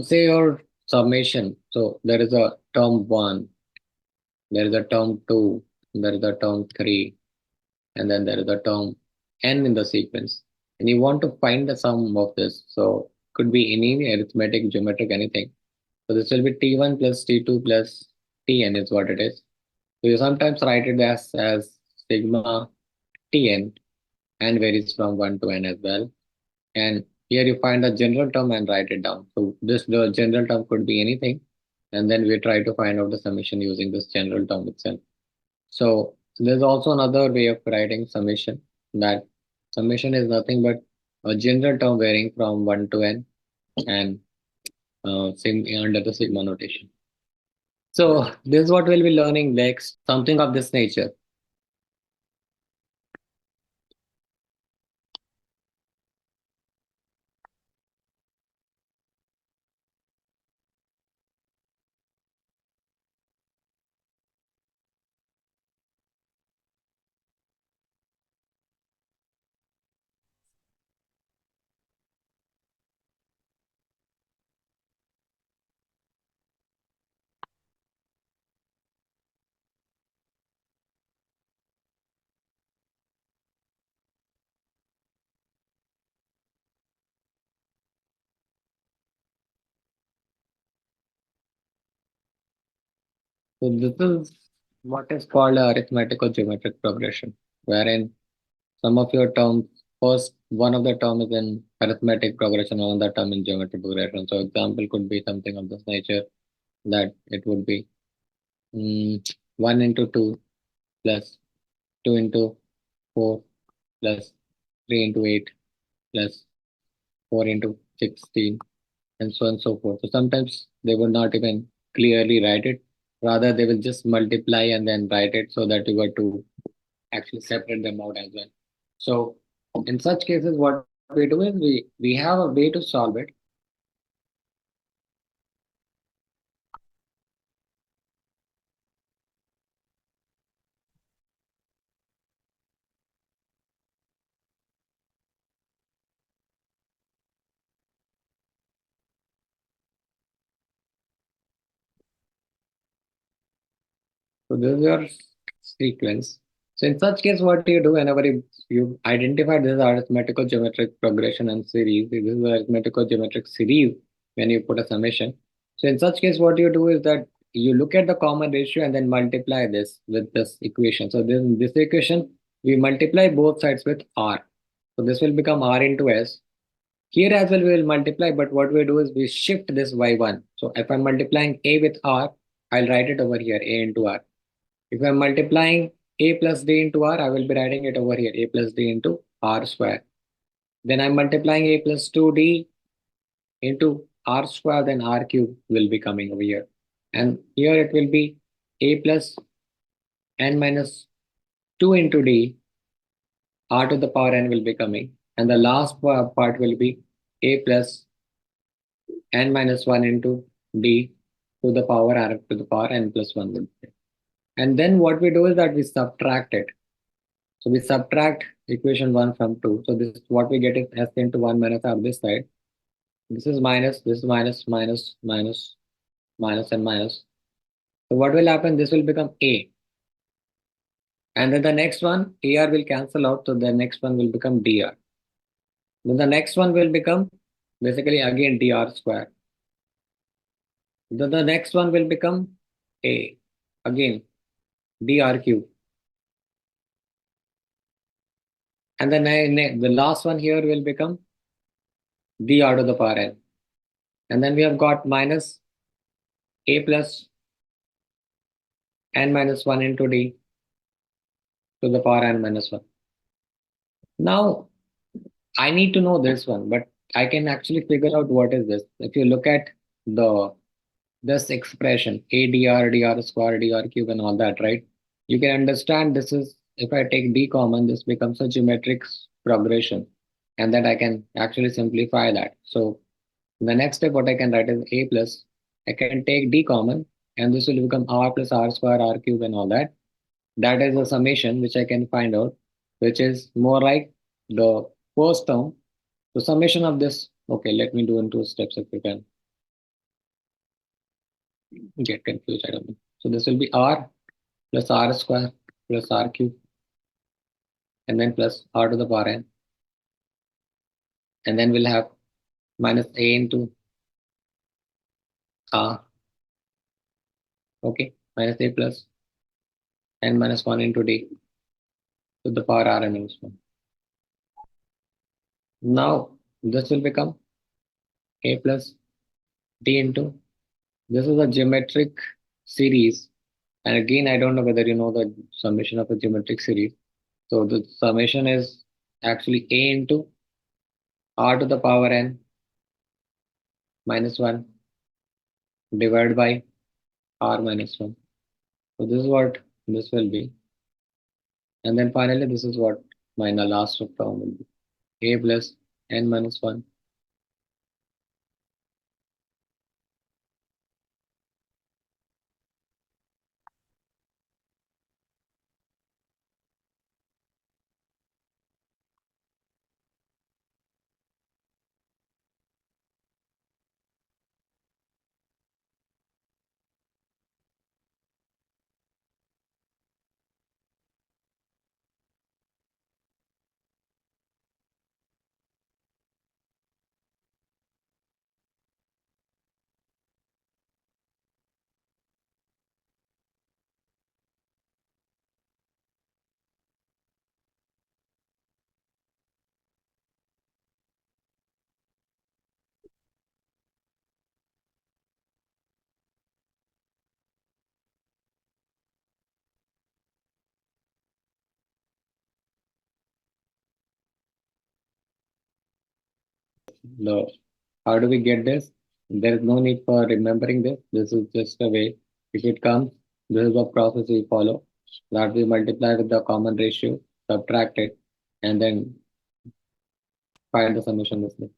say your summation. So there is a term 1, there is a term 2, there is a term 3, and then there is a term n in the sequence. And you want to find the sum of this. So could be any arithmetic, geometric, anything. So this will be T1 plus T2 plus Tn is what it is. So you sometimes write it as sigma Tn and varies from 1 to n as well. And here you find a general term and write it down. So the general term could be anything. And then we try to find out the summation using this general term itself. So there's also another way of writing summation, that summation is nothing but a general term varying from 1 to n and under the sigma notation. So this is what we'll be learning next, something of this nature. So this is what is called a arithmetico-geometric progression, wherein some of your terms, first one of the term is in arithmetic progression, another term in geometric progression. So example could be something of this nature, that it would be 1 into 2 plus 2 into 4 plus 3 into 8 plus 4 into 16 and so on and so forth. So sometimes they would not even clearly write it. Rather, they will just multiply and then write it so that you got to actually separate them out as well. So in such cases, what we do is we have a way to solve it. So this is your sequence. So in such case, what do you do whenever you identify this is arithmetical geometric progression and series, this is arithmetical geometric series when you put a summation. So in such case, what you do is that you look at the common ratio and then multiply this with this equation. So this equation, we multiply both sides with r. So this will become r into s. Here as well we will multiply, but what we do is we shift this y1. So if I'm multiplying a with r, I'll write it over here, a into r. If I'm multiplying a plus d into r, I will be writing it over here, a plus d into r square. Then I'm multiplying a plus 2d into r square, then r cube will be coming over here. And here it will be a plus n minus 2 into d, r to the power n will be coming. And the last part will be a plus n minus 1 into d to the power r to the power n plus 1 will be. And then what we do is that we subtract it. So we subtract equation 1 from 2. So this what we get is s into 1 minus r this side. This is minus, this is minus, minus, minus, minus, and minus. So what will happen? This will become a. And then the next one, ar will cancel out. So the next one will become dr. Then the next one will become basically again dr square. Then the next one will become a. Again, dr cube. And then the last one here will become dr to the power n. And then we have got minus a plus n minus 1 into d to the power n minus 1. Now, I need to know this one, but I can actually figure out what is this. If you look at the this expression, a dr square, dr cube and all that, right? You can understand this is, if I take d common, this becomes a geometric progression. And then I can actually simplify that. So the next step, what I can write is a plus, I can take d common, and this will become r plus r square, r cube and all that. That is a summation which I can find out, which is more like the first term. The summation of this, okay, let me do in two steps if you can. get confused. I don't know. So this will be r plus r square plus r cube and then plus r to the power n. And then we'll have minus a into r. Okay. Minus a plus n minus 1 into d to the power r n minus 1. Now this will become a plus d into, this is a geometric series. And again, I don't know whether you know the summation of a geometric series. So the summation is actually a into r to the power n minus 1 divided by r minus 1. So this is what this will be. And then finally, this is what my last term will be. A plus n minus 1. No. How do we get this? There is no need for remembering this. This is just a way. If it comes, this is the process we follow. That we multiply with the common ratio, subtract it, and then find the summation this way.